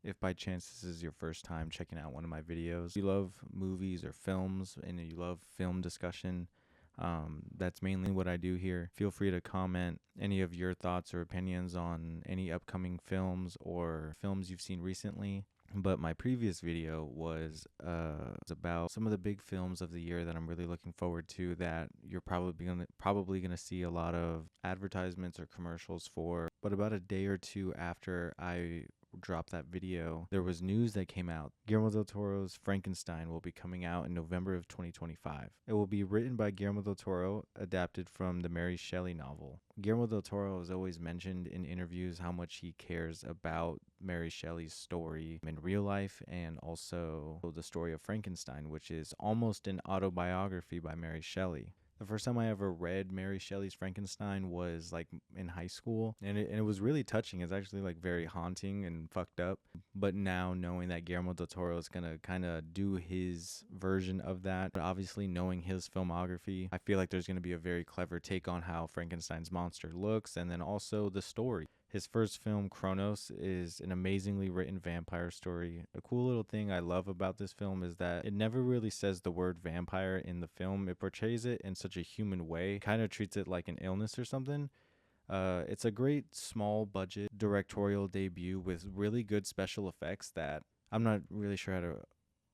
If by chance this is your first time checking out one of my videos, you love movies or films and you love film discussion, that's mainly what I do here. Feel free to comment any of your thoughts or opinions on any upcoming films or films you've seen recently. But my previous video was about some of the big films of the year that I'm really looking forward to, that you're probably gonna see a lot of advertisements or commercials for. But about a day or two after I dropped that video, there was news that came out. Guillermo del Toro's Frankenstein will be coming out in November of 2025. It will be written by Guillermo del Toro, adapted from the Mary Shelley novel. Guillermo del Toro has always mentioned in interviews how much he cares about Mary Shelley's story in real life, and also the story of Frankenstein, which is almost an autobiography by Mary Shelley. The first time I ever read Mary Shelley's Frankenstein was like in high school, and it was really touching. It's actually like very haunting and fucked up. But now knowing that Guillermo del Toro is gonna kind of do his version of that, but obviously knowing his filmography, I feel like there's gonna be a very clever take on how Frankenstein's monster looks, and then also the story. His first film, Kronos, is an amazingly written vampire story. A cool little thing I love about this film is that it never really says the word vampire in the film. It portrays it in such a human way, kind of treats it like an illness or something. It's a great small budget directorial debut with really good special effects that I'm not really sure how to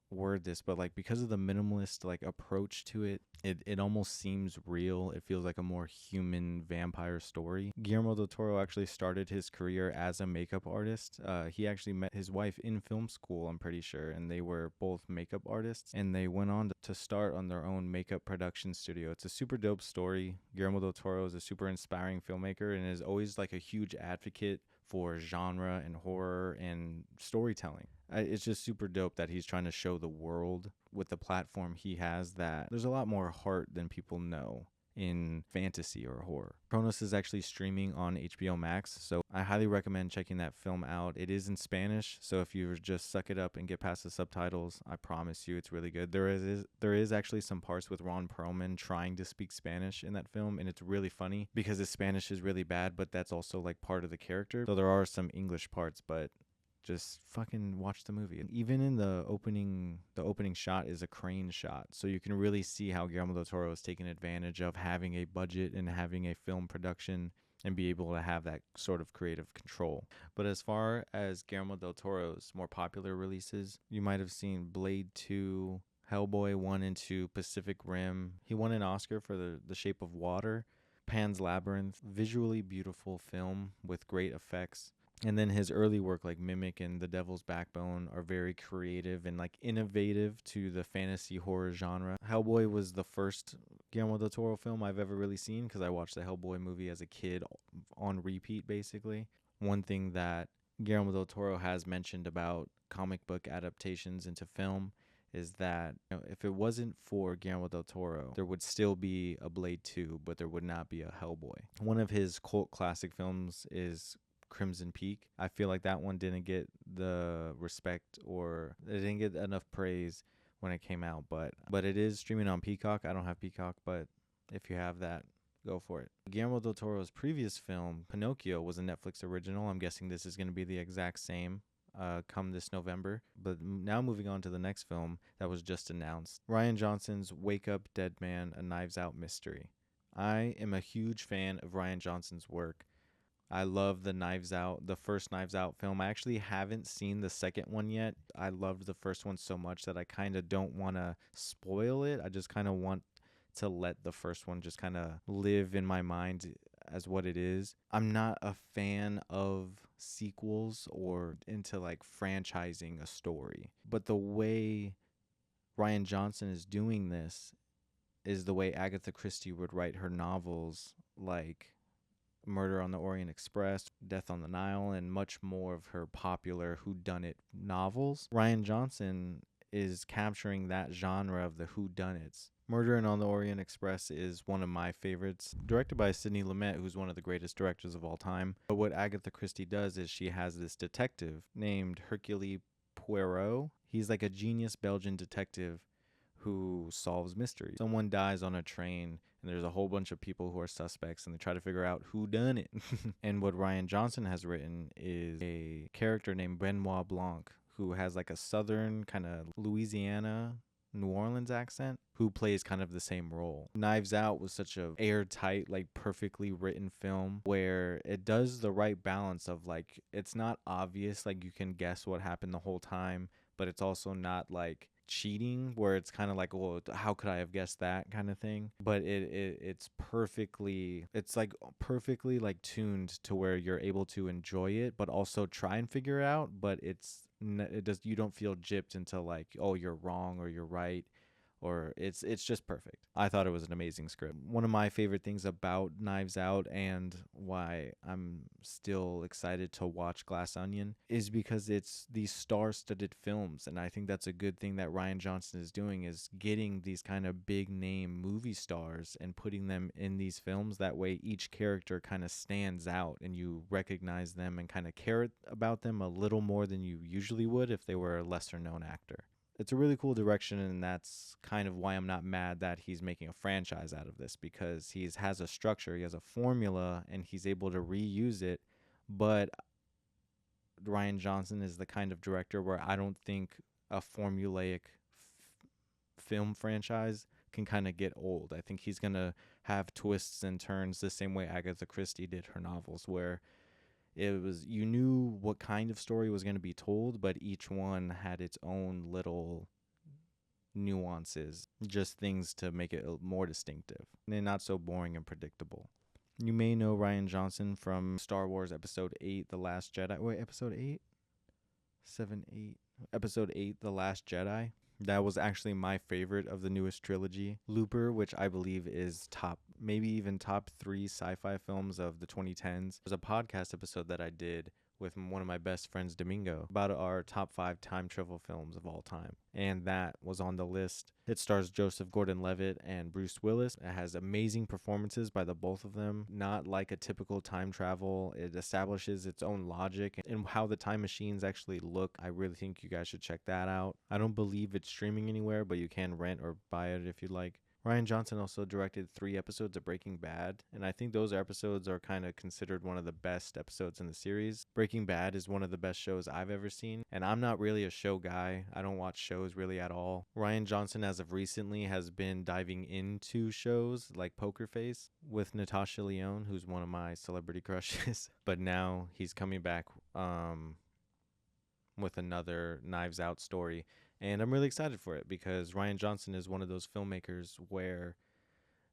word this, but like because of the minimalist like approach to it, it almost seems real. It feels like a more human vampire story. Guillermo del Toro actually started his career as a makeup artist. He actually met his wife in film school, I'm pretty sure, and they were both makeup artists, and they went on to start on their own makeup production studio. It's a super dope story. Guillermo del Toro is a super inspiring filmmaker and is always like a huge advocate for genre and horror and storytelling. It's just super dope that he's trying to show the world with the platform he has that there's a lot more heart than people know in fantasy or horror. Kronos is actually streaming on HBO Max, so I highly recommend checking that film out. It is in Spanish, so if you just suck it up and get past the subtitles, I promise you it's really good. There is actually some parts with Ron Perlman trying to speak Spanish in that film, and it's really funny because his Spanish is really bad, but that's also like part of the character. So there are some English parts, but just fucking watch the movie. And even in the opening shot is a crane shot, so you can really see how Guillermo del Toro is taking advantage of having a budget and having a film production and be able to have that sort of creative control. But as far as Guillermo del Toro's more popular releases, you might have seen Blade 2, Hellboy 1 and 2, Pacific Rim. He won an Oscar for the Shape of Water. Pan's Labyrinth, visually beautiful film with great effects. And then his early work like Mimic and The Devil's Backbone are very creative and like innovative to the fantasy horror genre. Hellboy was the first Guillermo del Toro film I've ever really seen because I watched the Hellboy movie as a kid on repeat basically. One thing that Guillermo del Toro has mentioned about comic book adaptations into film is that if it wasn't for Guillermo del Toro, there would still be a Blade 2, but there would not be a Hellboy. One of his cult classic films is Crimson Peak. I feel like that one didn't get the respect, or it didn't get enough praise when it came out, but it is streaming on Peacock. I don't have Peacock, but if you have that, go for it. Guillermo del Toro's previous film, Pinocchio, was a Netflix original. I'm guessing this is going to be the exact same come this November. But now moving on to the next film that was just announced, Rian Johnson's Wake Up Dead Man, A Knives Out Mystery. I am a huge fan of Rian Johnson's work. I love the first Knives Out film. I actually haven't seen the second one yet. I loved the first one so much that I kind of don't want to spoil it. I just kind of want to let the first one just kind of live in my mind as what it is. I'm not a fan of sequels or into like franchising a story, but the way Rian Johnson is doing this is the way Agatha Christie would write her novels, like Murder on the Orient Express, Death on the Nile, and much more of her popular whodunit novels. Rian Johnson is capturing that genre of the whodunits. Murder on the Orient Express is one of my favorites, directed by Sidney Lumet, who's one of the greatest directors of all time. But what Agatha Christie does is she has this detective named Hercule Poirot. He's like a genius Belgian detective who solves mysteries. Someone dies on a train and there's a whole bunch of people who are suspects and they try to figure out who done it. And what Rian Johnson has written is a character named Benoit Blanc who has like a southern kind of Louisiana New Orleans accent, who plays kind of the same role. Knives Out was such a airtight, like perfectly written film where it does the right balance of like, it's not obvious, like you can guess what happened the whole time, but it's also not like cheating where it's kind of like, well, how could I have guessed that kind of thing. But it's like perfectly like tuned to where you're able to enjoy it but also try and figure it out, but you don't feel gypped into like, oh, you're wrong or you're right, or it's just perfect. I thought it was an amazing script. One of my favorite things about Knives Out and why I'm still excited to watch Glass Onion is because it's these star-studded films, and I think that's a good thing that Rian Johnson is doing, is getting these kind of big name movie stars and putting them in these films. That way each character kind of stands out and you recognize them and kind of care about them a little more than you usually would if they were a lesser known actor. It's a really cool direction, and that's kind of why I'm not mad that he's making a franchise out of this, because he has a structure, he has a formula, and he's able to reuse it. But Rian Johnson is the kind of director where I don't think a formulaic film franchise can kind of get old. I think he's going to have twists and turns the same way Agatha Christie did her novels, where it was, you knew what kind of story was going to be told, but each one had its own little nuances, just things to make it more distinctive and not so boring and predictable. You may know Rian Johnson from Star Wars Episode 8, The Last Jedi. Wait, Episode 8? 7, 8. Episode 8, The Last Jedi. That was actually my favorite of the newest trilogy. Looper, which I believe is maybe even top 3 sci-fi films of the 2010s. There's a podcast episode that I did with one of my best friends, Domingo, about our top 5 time travel films of all time. And that was on the list. It stars Joseph Gordon-Levitt and Bruce Willis. It has amazing performances by the both of them. Not like a typical time travel. It establishes its own logic and how the time machines actually look. I really think you guys should check that out. I don't believe it's streaming anywhere, but you can rent or buy it if you'd like. Rian Johnson also directed 3 episodes of Breaking Bad, and I think those episodes are kind of considered one of the best episodes in the series. Breaking Bad is one of the best shows I've ever seen, and I'm not really a show guy. I don't watch shows really at all. Rian Johnson, as of recently, has been diving into shows like Poker Face with Natasha Lyonne, who's one of my celebrity crushes. But now he's coming back with another Knives Out story. And I'm really excited for it because Rian Johnson is one of those filmmakers where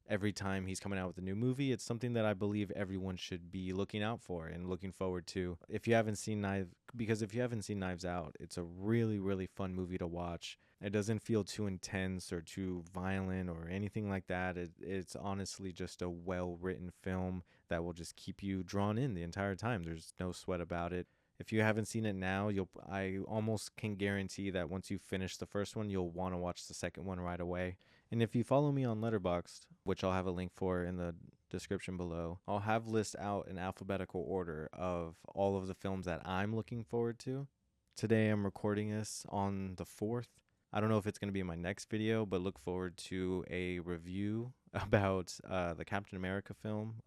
every time he's coming out with a new movie, it's something that I believe everyone should be looking out for and looking forward to. If you haven't seen Knives Out, it's a really, really fun movie to watch. It doesn't feel too intense or too violent or anything like that. It's honestly just a well-written film that will just keep you drawn in the entire time. There's no sweat about it. If you haven't seen it now, I almost can guarantee that once you finish the first one, you'll want to watch the second one right away. And if you follow me on Letterboxd, which I'll have a link for in the description below, I'll have lists out in alphabetical order of all of the films that I'm looking forward to. Today I'm recording this on the 4th. I don't know if it's going to be in my next video, but look forward to a review about the Captain America film,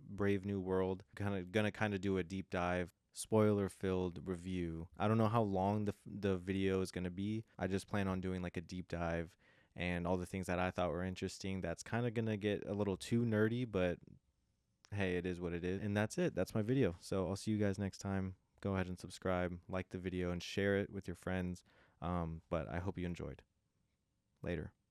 Brave New World. Gonna do a deep dive, spoiler-filled review. I don't know how long the video is going to be. I just plan on doing like a deep dive and all the things that I thought were interesting. That's kind of going to get a little too nerdy, but hey, it is what it is. And that's it. That's my video. So I'll see you guys next time. Go ahead and subscribe, like the video, and share it with your friends. But I hope you enjoyed. Later.